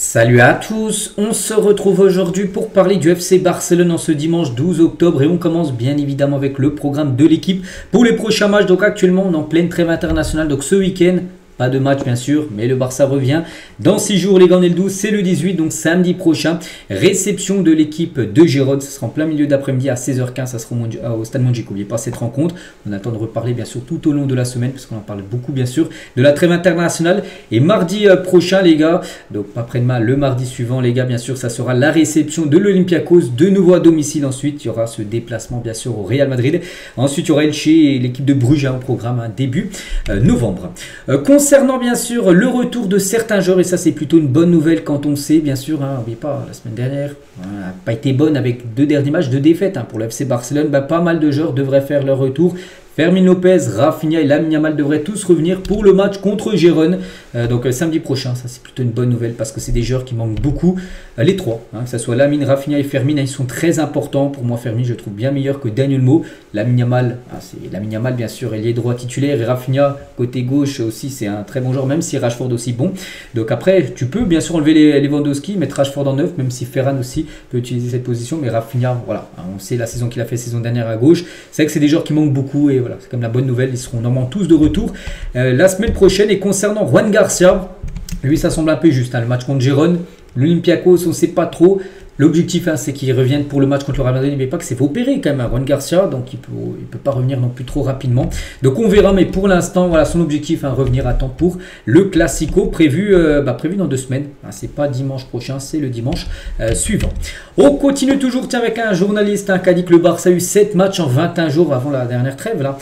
Salut à tous, on se retrouve aujourd'hui pour parler du FC Barcelone en ce dimanche 12 octobre et on commence bien évidemment avec le programme de l'équipe pour les prochains matchs. Donc actuellement on est en pleine trêve internationale, donc ce week-end, pas de match bien sûr, mais le Barça revient dans 6 jours les gars, on est le 12, c'est le 18, donc samedi prochain, réception de l'équipe de Gérone, ce sera en plein milieu d'après-midi à 16h15, ça sera au Stade Montjuïc, n'oubliez pas cette rencontre, on attend de reparler bien sûr tout au long de la semaine, parce qu'on en parle beaucoup bien sûr, de la trêve internationale, et mardi prochain les gars, donc après-demain, le mardi suivant les gars, bien sûr, ça sera la réception de l'Olympiakos, de nouveau à domicile ensuite, il y aura ce déplacement bien sûr au Real Madrid, ensuite il y aura Elche et l'équipe de Bruges au programme début novembre. Concernant bien sûr le retour de certains joueurs, et ça c'est plutôt une bonne nouvelle quand on sait, bien sûr, n'oubliez pas, la semaine dernière n'a pas été bonne avec 2 derniers matchs de défaite pour le FC Barcelone, pas mal de joueurs devraient faire leur retour. Fermin Lopez, Rafinha et Lamine Yamal devraient tous revenir pour le match contre Gérone. Donc samedi prochain, ça c'est plutôt une bonne nouvelle parce que c'est des joueurs qui manquent beaucoup. Les trois, que ce soit Lamine, Rafinha et Fermin, ils sont très importants. Pour moi, Fermin, je le trouve bien meilleur que Daniel Mo. Lamine Yamal, c'est Lamine Yamal bien sûr, ailier droit titulaire. Et Rafinha, côté gauche aussi, c'est un très bon joueur, même si Rashford aussi bon. Donc après, tu peux bien sûr enlever les Lewandowski, mettre Rashford en neuf, même si Ferran aussi peut utiliser cette position. Mais Rafinha, voilà, on sait la saison qu'il a fait saison dernière à gauche. C'est vrai que c'est des joueurs qui manquent beaucoup et voilà, c'est comme la bonne nouvelle, ils seront normalement tous de retour la semaine prochaine. Et concernant Juan Garcia, lui ça semble un peu juste, le match contre Gérone, l'Olympiakos on ne sait pas trop. L'objectif c'est qu'il revienne pour le match contre le Real Madrid, mais pas que c'est opéré quand même Juan Garcia, donc il peut pas revenir non plus trop rapidement. Donc on verra, mais pour l'instant voilà son objectif, revenir à temps pour le Classico prévu dans 2 semaines. C'est pas dimanche prochain, c'est le dimanche suivant. On continue toujours avec un journaliste qui a dit que le Barça a eu 7 matchs en 21 jours avant la dernière trêve là.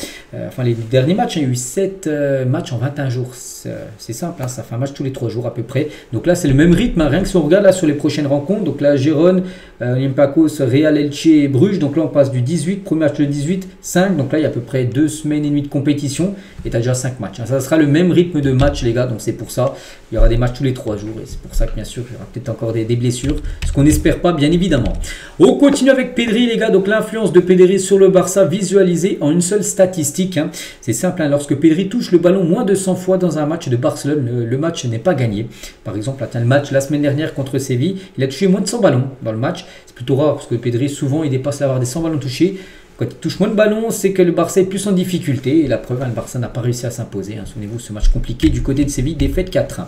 Enfin les derniers matchs, il y a eu 7 matchs en 21 jours. C'est simple, ça fait un match tous les 3 jours à peu près. Donc là c'est le même rythme, rien que si on regarde là sur les prochaines rencontres. Donc là Gérone, Olympiakos, Real, Elche et Bruges. Donc là on passe du 18, premier match le 18, 5. Donc là il y a à peu près 2 semaines et demie de compétition et tu as déjà 5 matchs. Ça sera le même rythme de match les gars, donc c'est pour ça. Il y aura des matchs tous les 3 jours et c'est pour ça que bien sûr il y aura peut-être encore des blessures. Ce qu'on n'espère pas bien évidemment. On continue avec Pedri les gars. Donc l'influence de Pedri sur le Barça visualisée en une seule statistique. C'est simple, lorsque Pedri touche le ballon moins de 100 fois dans un match de Barcelone, le match n'est pas gagné. Par exemple, le match la semaine dernière contre Séville, il a touché moins de 100 ballons dans le match. C'est plutôt rare parce que Pedri souvent il dépasse l'avoir des 100 ballons touchés. Quand il touche moins de ballons, c'est que le Barça est plus en difficulté. Et la preuve, le Barça n'a pas réussi à s'imposer. Souvenez-vous, ce match compliqué du côté de Séville, défaite 4-1.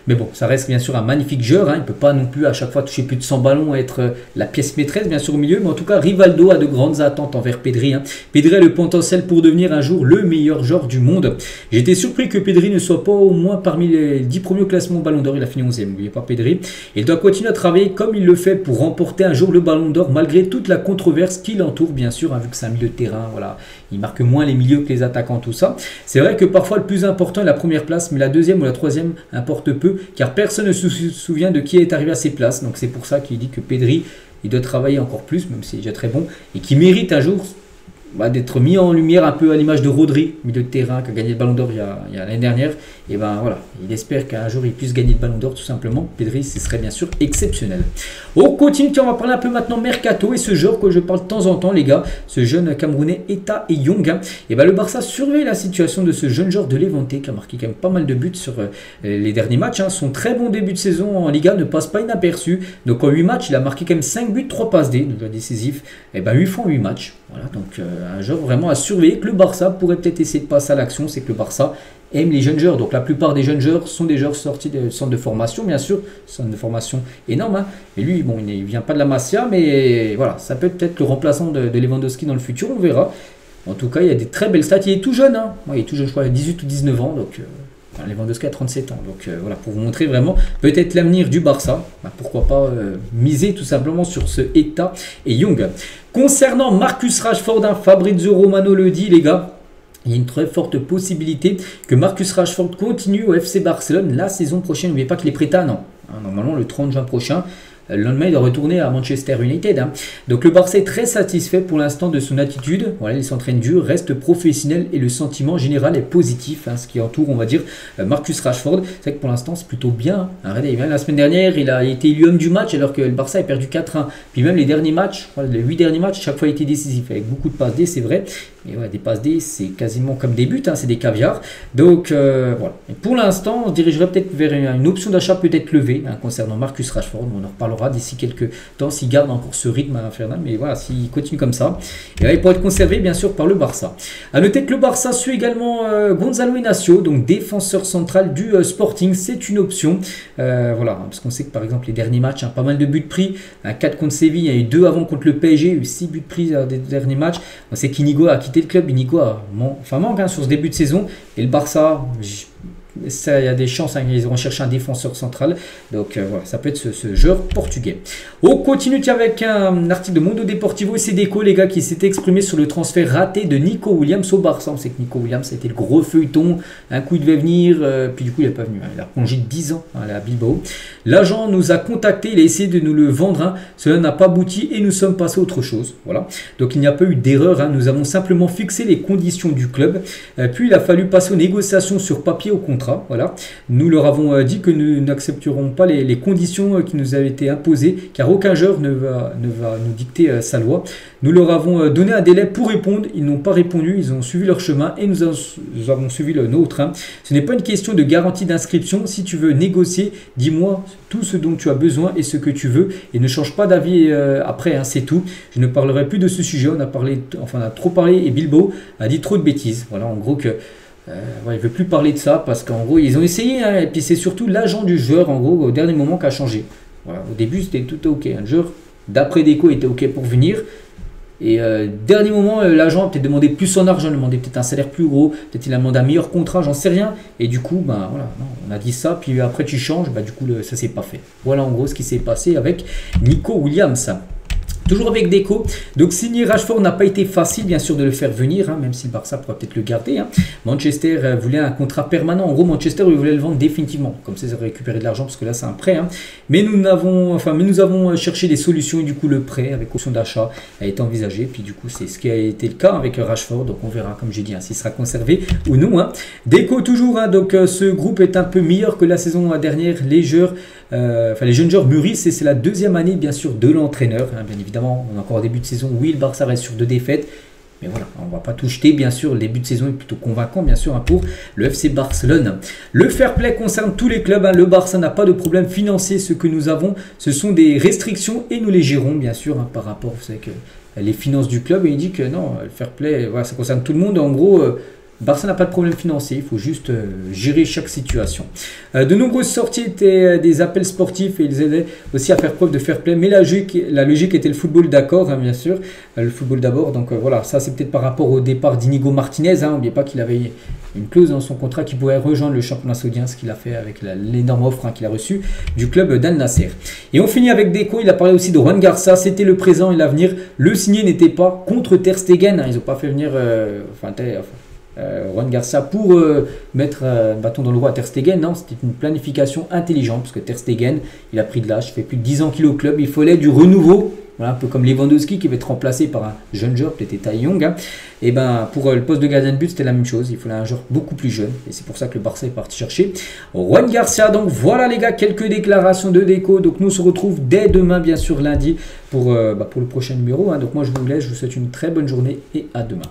Mais bon, ça reste bien sûr un magnifique joueur. Il ne peut pas non plus à chaque fois toucher plus de 100 ballons et être la pièce maîtresse, bien sûr, au milieu. Mais en tout cas, Rivaldo a de grandes attentes envers Pedri. Pedri a le potentiel pour devenir un jour le meilleur joueur du monde. J'ai été surpris que Pedri ne soit pas au moins parmi les 10 premiers au classement Ballon d'Or. Il a fini 11e. N'oubliez pas Pedri. Il doit continuer à travailler comme il le fait pour remporter un jour le Ballon d'Or, malgré toute la controverse qui l'entoure, bien sûr, vu que c'est un milieu de terrain. Voilà, il marque moins les milieux que les attaquants, tout ça. C'est vrai que parfois le plus important est la première place, mais la deuxième ou la troisième importe peu, car personne ne se souvient de qui est arrivé à ces places. Donc c'est pour ça qu'il dit que Pedri, il doit travailler encore plus, même s'il est déjà très bon, et qu'il mérite un jour d'être mis en lumière un peu à l'image de Rodri, milieu de terrain, qui a gagné le Ballon d'Or il y a l'année dernière. Et voilà, il espère qu'un jour il puisse gagner le Ballon d'Or tout simplement. Pedri, ce serait bien sûr exceptionnel. On continue, on va parler un peu maintenant Mercato et ce joueur que je parle de temps en temps les gars, ce jeune Camerounais Eta et Young. Et le Barça surveille la situation de ce jeune joueur de Levante qui a marqué quand même pas mal de buts sur les derniers matchs. Son très bon début de saison en Liga ne passe pas inaperçu. Donc en 8 matchs, il a marqué quand même 5 buts, 3 passes D, donc décisif. 8 fois en 8 matchs. Voilà, donc un joueur vraiment à surveiller que le Barça pourrait peut-être essayer de passer à l'action. C'est que le Barça aime les jeunes joueurs. Donc la plupart des jeunes joueurs sont des joueurs sortis de centre de formation, bien sûr. Centre de formation énorme. Et lui, bon, il ne vient pas de la Masia, mais voilà, ça peut être le remplaçant de Lewandowski dans le futur, on verra. En tout cas, il y a des très belles stats. Il est tout jeune, il est tout jeune, je crois, il a 18 ou 19 ans. Donc Lewandowski a 37 ans. Donc voilà, pour vous montrer vraiment peut-être l'avenir du Barça. Pourquoi pas miser tout simplement sur ce Eta et Young. Concernant Marcus Rashford, Fabrizio Romano le dit les gars. Il y a une très forte possibilité que Marcus Rashford continue au FC Barcelone la saison prochaine. N'oubliez pas qu'il est prêt à un an. Normalement, le 30 juin prochain, Le lendemain, il doit retourner à Manchester United. Hein. Donc le Barça est très satisfait pour l'instant de son attitude. Voilà, il s'entraîne dur, reste professionnel et le sentiment général est positif. Hein, ce qui entoure, on va dire, Marcus Rashford. C'est vrai que pour l'instant, c'est plutôt bien. Hein. La semaine dernière, il a été élu homme du match alors que le Barça a perdu 4-1. Puis même les derniers matchs, les 8 derniers matchs, chaque fois il a été décisif avec beaucoup de passes D, c'est vrai. Mais ouais, des passes D, c'est quasiment comme des buts, hein, c'est des caviars. Donc voilà. Et pour l'instant, on se dirigerait peut-être vers une option d'achat peut-être levée hein, concernant Marcus Rashford. On en reparlera d'ici quelques temps s'il garde encore ce rythme infernal. Mais voilà, s'il continue comme ça, et là, il pourrait être conservé bien sûr par le Barça. A noter que le Barça suit également Gonzalo Inacio, donc défenseur central du Sporting. C'est une option. Voilà, parce qu'on sait que par exemple les derniers matchs, hein, pas mal de buts pris. 4 contre Séville, il y a eu 2 avant contre le PSG, il y a eu 6 buts pris des derniers matchs. On sait qu'Inigo a quitté le club, Inigo manque hein, sur ce début de saison. Et le Barça, il y a des chances hein, qu'ils iront chercher un défenseur central. Donc voilà, ça peut être ce joueur portugais. On continue avec un article de Mundo Deportivo et CDECO, les gars, qui s'était exprimé sur le transfert raté de Nico Williams au Barça. On sait que Nico Williams, ça a été le gros feuilleton. Un coup, il devait venir, puis du coup, il n'est pas venu. Hein. Il a plongé 10 ans hein, à Bilbao. L'agent nous a contacté, il a essayé de nous le vendre. Hein. Cela n'a pas abouti et nous sommes passés à autre chose. Voilà. Donc il n'y a pas eu d'erreur. Hein. Nous avons simplement fixé les conditions du club. Puis il a fallu passer aux négociations sur papier au contrat. Voilà. Nous leur avons dit que nous n'accepterons pas les conditions qui nous avaient été imposées, car aucun joueur ne va nous dicter sa loi. Nous leur avons donné un délai pour répondre, ils n'ont pas répondu, ils ont suivi leur chemin et nous avons suivi le nôtre. Hein. Ce n'est pas une question de garantie d'inscription. Si tu veux négocier, dis-moi tout ce dont tu as besoin et ce que tu veux et ne change pas d'avis après, hein, c'est tout. Je ne parlerai plus de ce sujet, on a trop parlé et Bilbao a dit trop de bêtises. Voilà, en gros que il ne veut plus parler de ça parce qu'en gros ils ont essayé hein, et puis c'est surtout l'agent du joueur en gros au dernier moment qui a changé. Voilà, au début c'était tout ok, un joueur d'après Deco était ok pour venir et dernier moment l'agent a peut-être demandé plus son argent, il a demandé peut-être un salaire plus gros, peut-être il a demandé un meilleur contrat, j'en sais rien et du coup ben voilà, non, on a dit ça puis après tu changes, bah, du coup ça s'est pas fait. Voilà en gros ce qui s'est passé avec Nico Williams. Toujours avec Deco, donc signer Rashford n'a pas été facile bien sûr de le faire venir, hein, même si le Barça pourrait peut-être le garder. Hein. Manchester voulait un contrat permanent, en gros Manchester voulait le vendre définitivement, comme ça ils auraient récupéré de l'argent parce que là c'est un prêt. Hein. Mais nous avons cherché des solutions et du coup le prêt avec option d'achat a été envisagé, puis du coup c'est ce qui a été le cas avec Rashford, donc on verra comme j'ai dit hein, s'il sera conservé ou non. Hein. Deco toujours, hein, donc ce groupe est un peu meilleur que la saison dernière, les jeunes joueurs mûrissent et c'est la deuxième année bien sûr de l'entraîneur, hein, bien évidemment. On est encore au début de saison, oui le Barça reste sur 2 défaites, mais voilà, on ne va pas tout jeter bien sûr, le début de saison est plutôt convaincant bien sûr hein, pour le FC Barcelone. Le fair play concerne tous les clubs, hein. Le Barça n'a pas de problème financier, ce que nous avons ce sont des restrictions et nous les gérons bien sûr hein, par rapport, vous savez que les finances du club, et il dit que non, le fair play, voilà, ça concerne tout le monde en gros. Barça n'a pas de problème financier, il faut juste gérer chaque situation. De nombreuses sorties étaient des appels sportifs et ils aidaient aussi à faire preuve de fair play, mais la logique était le football d'accord, hein, bien sûr, le football d'abord. Donc voilà, ça c'est peut-être par rapport au départ d'Inigo Martinez, hein, n'oubliez pas qu'il avait une clause dans son contrat qui pourrait rejoindre le championnat saoudien, ce qu'il a fait avec l'énorme offre hein, qu'il a reçue du club d'Al Nasser. Et on finit avec Deco, il a parlé aussi de Juan Garça, c'était le présent et l'avenir, le signé n'était pas contre Ter Stegen, hein, ils n'ont pas fait venir... Juan Garça pour mettre un bâton dans le roi à Ter Stegen, non, c'était une planification intelligente parce que Ter Stegen, il a pris de l'âge, il fait plus de 10 ans qu'il est au club, il fallait du renouveau, voilà, un peu comme Lewandowski qui va être remplacé par un jeune joueur, peut-être Tai Young, hein. Et ben pour le poste de gardien de but c'était la même chose, il fallait un joueur beaucoup plus jeune et c'est pour ça que le Barça est parti chercher Juan Garça. Donc voilà les gars, quelques déclarations de Deco, donc nous on se retrouve dès demain bien sûr lundi pour le prochain numéro, hein. Donc moi je vous laisse, je vous souhaite une très bonne journée et à demain.